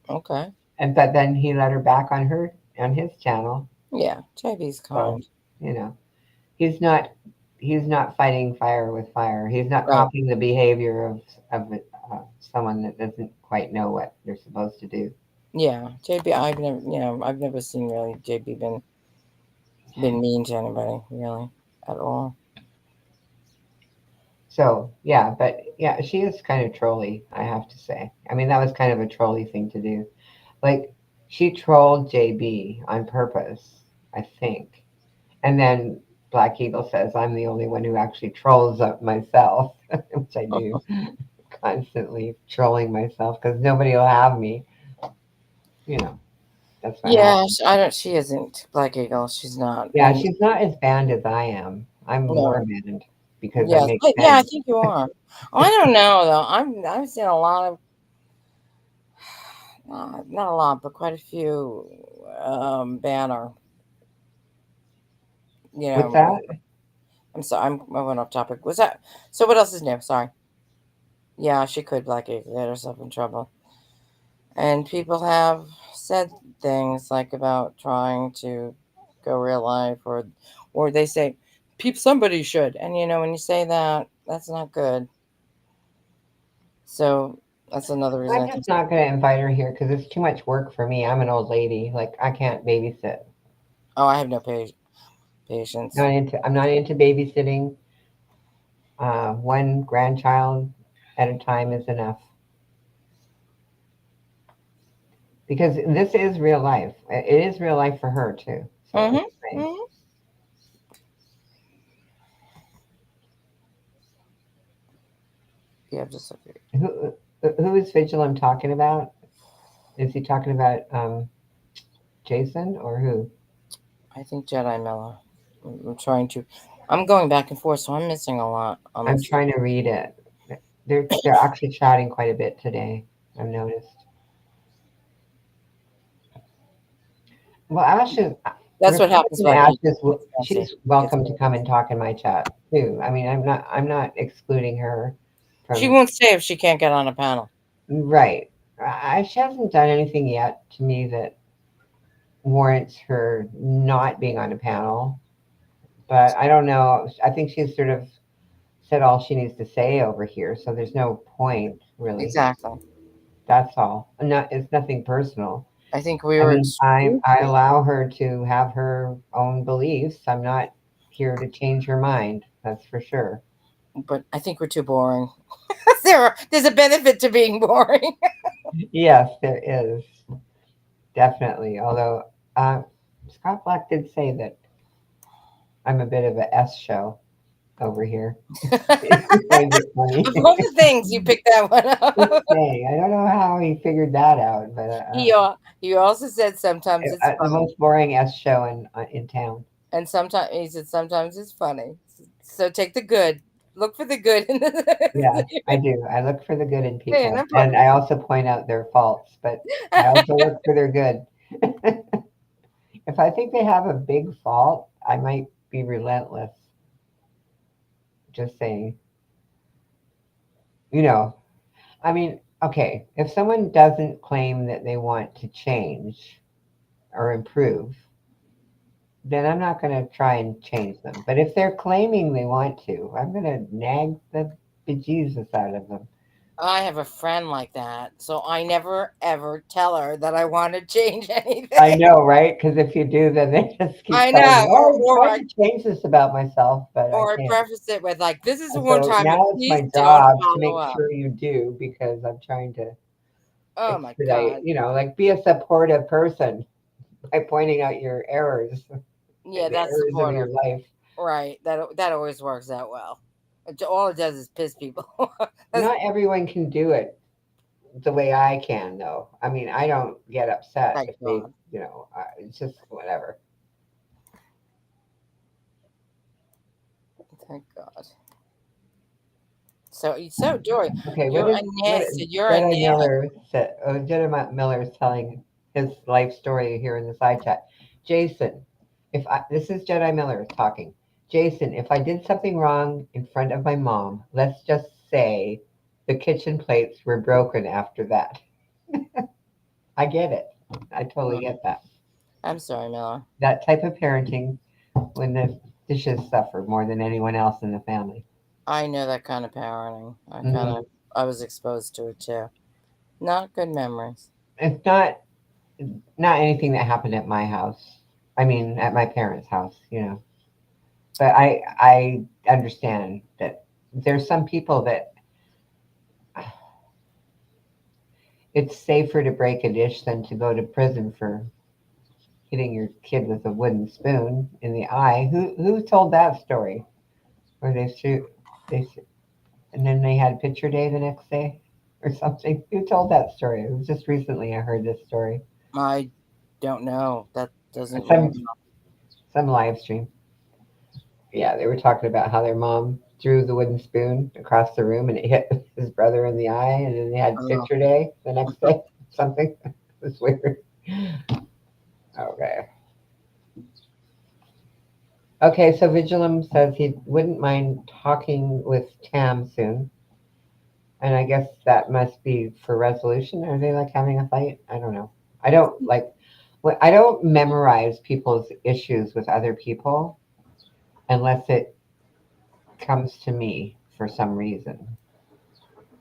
Okay, And but then he let her back on his channel. yeah, JB's So kind, you know he's not he's not fighting fire with fire. He's not right? copying the behavior of someone that doesn't quite know what they're supposed to do. Yeah, JB. I've never seen really JB been mean to anybody really at all. So yeah, but yeah, she is kind of trolly, I have to say. I mean, that was kind of a trolly thing to do. Like she trolled JB on purpose, I think. And then Black Eagle says I'm the only one who actually trolls up myself, which I do constantly trolling myself because nobody will have me. You know, that's what Yeah, happens. I don't. She isn't Black Eagle. She's not, Yeah, and she's not as banned as I am. I'm more no. banned because I Yes, make yeah, I sense. think you are. Oh, I don't know though. I've seen a lot of not a lot, but quite a few banner. You What's know, that? I'm sorry, I went off topic. Was that so? What else is new? Sorry. Yeah, she could Black Eagle get herself in trouble, and people have said things like about trying to go real life, or they say, "People, somebody should," and when you say that, that's not good. So that's another reason I'm I can. just not going to invite her here because it's too much work for me. I'm an old lady. Like I can't babysit. Oh, I have no patience. I'm not into babysitting. One grandchild at a time is enough because this is real life. It is real life for her too. So Mm-hmm. anyway, Mm-hmm. Yeah, just okay. who is Vigilant talking about? Is he talking about Jason or who? I think Jedi Miller. I'm trying to. I'm going back and forth, so I'm missing a lot on I'm this. trying to read it. They're actually chatting quite a bit today. I've noticed. Well, Ash is. That's what happens Republican when Ash it is. gets messy. She's Gets welcome to very come and messy. talk in my chat too. I mean, I'm not excluding her She from. won't stay if she can't get on a panel. Right. She hasn't done anything yet to me that warrants her not being on a panel. But I don't know. I think she's sort of said all she needs to say over here, so there's no point really. Exactly. That's all. Not it's nothing personal. I think we I were mean, I extremely, allow her to have her own beliefs. I'm not here to change her mind. That's for sure. but I think we're too boring. There's a benefit to being boring. Yes, there is definitely. Although Scott Black did say that I'm a bit of a S show over here. He finds it funny. Of all the things, you picked that one Just up. saying. I don't know how he figured that out, but He also said sometimes it's the funny, most boring S show in town. and sometimes he said sometimes it's funny. So take the good. Look for the good in Yeah, the I do. I look for the good in in people, a and I person. also point out their faults, but I also look for their good. If I think they have a big fault, I might be relentless. Just saying. You know, I mean, okay, if someone doesn't claim that they want to change or improve, then I'm not going to try and change them. But if they're claiming they want to, I'm going to nag the bejesus out of them. I have a friend like that, so I never ever tell her that I want to change I anything. know, right? Because if you do, then they just keep I telling know, you, "Oh, I'm trying to change this about myself, but I or I can't." preface it with like, "This is the And one so time, and now it's please my don't job to follow make up." sure you do because I'm trying to Oh my expedite, god, like be a supportive person by pointing out your errors, yeah, the that's errors of your supportive, life. right? That always works out well. All it does is piss people. That's Not everyone can do it the way I can, though. I mean, I don't get upset thank if they, God, it's just whatever. thank God. So Joy, Okay, you're a what so you're a Jedi Miller said? Oh, Miller is telling his life story here in the side chat. Jason, if I this is Jedi Miller talking. Jason, if I did something wrong in front of my mom, let's just say the kitchen plates were broken after that. I get it. I totally Mm, get that. I'm sorry, Miller. That type of parenting when the dishes suffer more than anyone else in the family. I know that kind of parenting. Hmm. I was exposed to it too. Not good memories. It's not anything that happened at my house. I mean, at my parents' house. But I understand that there's some people that it's safer to break a dish than to go to prison for hitting your kid with a wooden spoon in the eye. Who told that story? Where and then they had picture day the next day or something. Who told that story? It was just recently I heard this story. I don't know. That doesn't ring. Some live stream. Yeah, they were talking about how their mom threw the wooden spoon across the room and it hit his brother in the eye, and then they had Oh, picture day the next day. Something. It's weird. Okay. Okay, so Vigilum says he wouldn't mind talking with Tam soon. And I guess that must be for resolution. Are they like having a fight? I don't know. I don't like I don't memorize people's issues with other people unless it comes to me for some reason.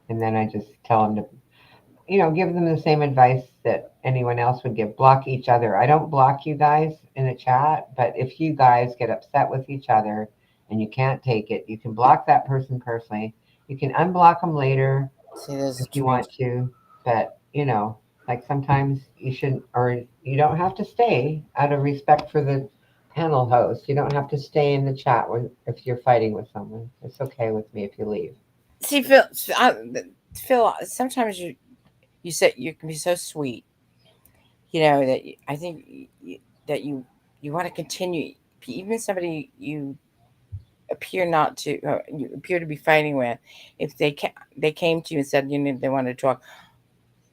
And then I just tell them to, give them the same advice that anyone else would give. Block each other. I don't block you guys in the chat, but if you guys get upset with each other and you can't take it, you can block that person personally. You can unblock them later see, there's a if you tree. want to, but like sometimes you shouldn't, or you don't have to stay out of respect for the panel host. You don't have to stay in the chat if you're fighting with someone. It's okay with me if you leave. See, Phil, sometimes you say you can be so sweet, that I think that you want to continue, even somebody you appear to be fighting with, if they came to you and said they wanted to talk.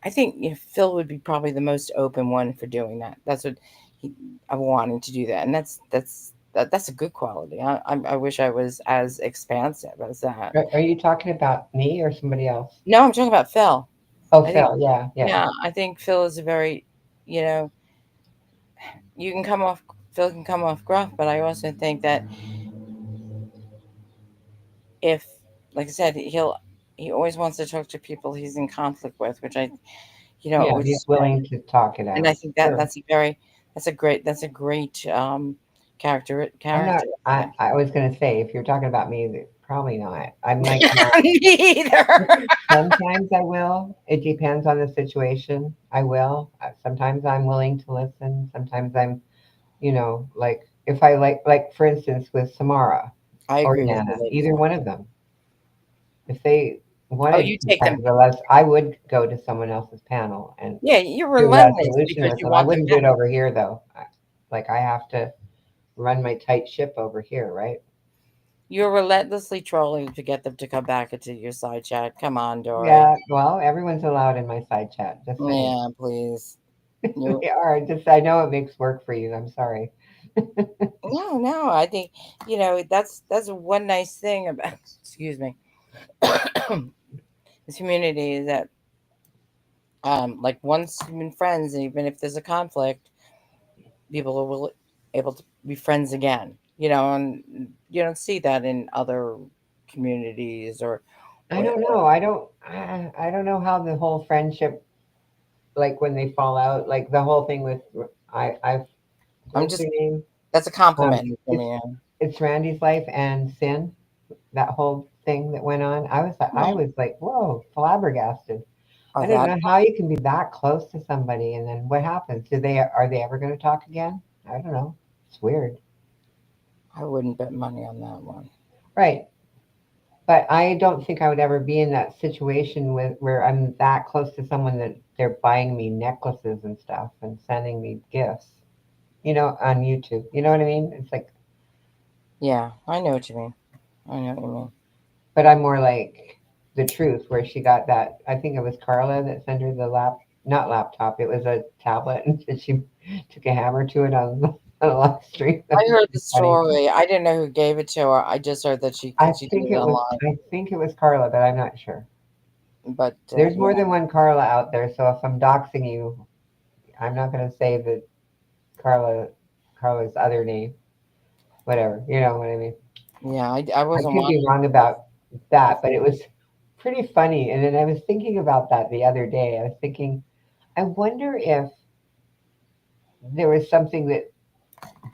I think Phil would be probably the most open one for doing that. That's what he of wanting to do that, and that's a good quality. I wish I was as expansive as that. Are you talking about me or somebody else? No, I'm talking about Phil. Oh, I think Phil. Yeah, yeah. yeah, I think Phil is a very you know you can come off Phil can come off gruff, but I also think that if, like I said, he always wants to talk to people he's in conflict with, which Yeah, which he's is good. willing to talk it And I out. think that Sure. that's a great I'm not, character. I was going to say, if you're talking about me, probably not. I'm like, not. Me either. Sometimes I will. It depends on the situation. I will. Sometimes I'm willing to listen. Sometimes I'm, like if I like for instance with Samara I or agree with you, Nana, ladies. either one of them, if they Oh, wanted you some take kind them. of a less, I would go to someone else's panel and Yeah, you're do a relentless resolution because with you them. I want them wouldn't do back. it over here though. Like I have to run my tight ship over here, right? You're relentlessly trolling to get them to come back into your side chat. Come on, Dory. Yeah, well, everyone's allowed in my side chat. Just saying. Yeah, please. You They are. Just I know it makes work for you. I'm sorry. no. I think that's one nice thing about excuse me this community is that like once you've been friends, and even if there's a conflict, people are able to be friends again. And you don't see that in other communities I or don't know. I don't know how the whole friendship, like when they fall out, like the whole thing with I've I'm what's her just name? that's a Um, compliment for it's me. it's Randy's life and Sin. That whole thing that went on. I Yeah. was like, whoa, flabbergasted. Oh, I didn't that know how you can be that close to somebody and then what happens? Are they ever going to talk again? I don't know. It's weird. I wouldn't bet money on that one. Right. But I don't think I would ever be in that situation where I'm that close to someone that they're buying me necklaces and stuff and sending me gifts, on YouTube. You know what I mean? It's like, Yeah, I know what you mean. I know what you mean. but I'm more like the truth where she got that. I think it was Carla that sent her the not laptop, it was a tablet and she took a hammer to it on a live stream. That I was heard the pretty funny. story. I didn't know who gave it to her. I just heard that she did it online. I think it was Carla, but I'm not sure. But There's more yeah, than one Carla out there, so if I'm doxing you, I'm not going to say that Carla, Carla's other name, whatever. You know what I mean? yeah, I I wasn't could be watching wrong about that, but before. it was pretty funny. And then I was thinking about that the other day. I was thinking, I wonder if there was something that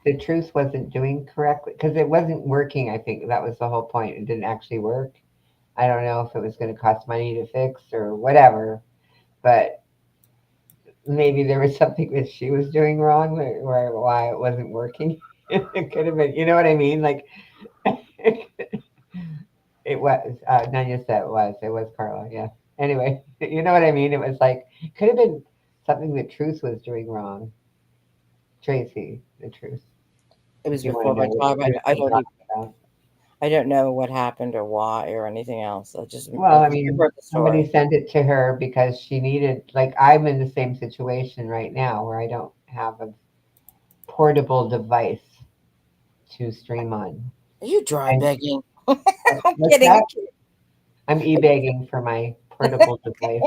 the truth wasn't doing correctly because it wasn't working. I think that was the whole point. It didn't actually work. I don't know if it was going to cost money to fix or whatever, but maybe there was something that she was doing wrong why it wasn't working. It could have been, you know what I mean? Like it was, Nanya said it was Carla. Yeah. Anyway, you know what I mean? It was like, it could have been something that Truth was doing wrong. Tracy, the Truth. It If was you want before to know my what time. Truth I'm talking about. I don't know what happened or why or anything else. Well, I I mean, heard the somebody story. sent it to her because she needed, like, I'm in the same situation right now where I don't have a portable device to stream on. Are you dry And begging? I'm what's kidding. that? I'm e-begging for my portable device.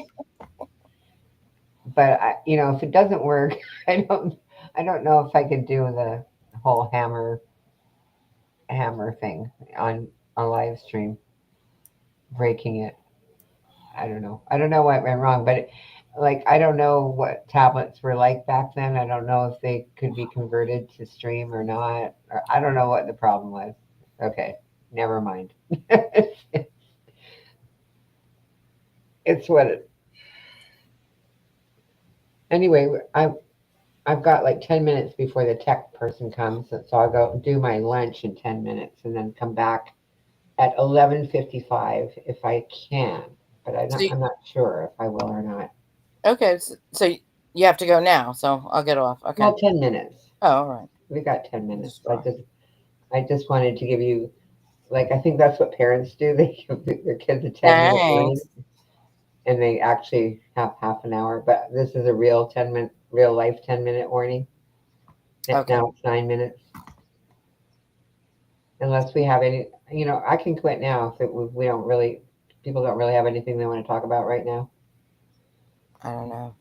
But if it doesn't work, I don't know if I could do the whole hammer thing on a live stream, breaking it. I don't know. I don't know what went wrong, but like I don't know what tablets were like back then. I don't know if they could be converted to stream or not. Or I don't know what the problem was. Okay, never mind. It's what it. Anyway, I've got like 10 minutes before the tech person comes, so I'll go do my lunch in 10 minutes and then come back at 11:55 if I can. But So I'm not sure if I will or not. okay, so you have to go now, so I'll get off. Okay. Well, 10 minutes. Oh, all right. We got 10 I'm minutes. just wrong. I just wanted to give you, like, I think that's what parents do. They give their kids a 10-minute warning, Thanks. and they actually have half an hour. But this is a real 10-minute, real life 10-minute warning. Okay. Now it's 9 minutes. Unless we have any, I can quit now if we don't really, people don't really have anything they want to talk about right now. I don't know.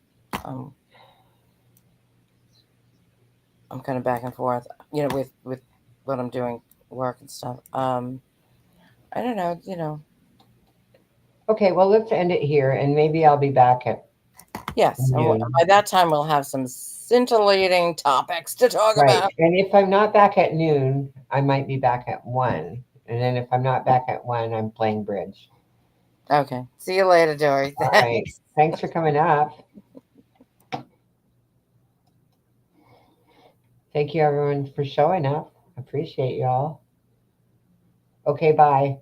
I'm kind of back and forth, with what I'm doing, work and stuff. I don't know, Okay, well, let's end it here, and maybe I'll be back at Yes, and noon. by that time we'll have some scintillating topics to talk Right. about. And if I'm not back at noon, I might be back at 1. And then if I'm not back at 1, I'm playing bridge. Okay. See you later, Dory. All right. Thanks. Thanks for coming up. Thank you, everyone, for showing up. Appreciate y'all. Okay, bye.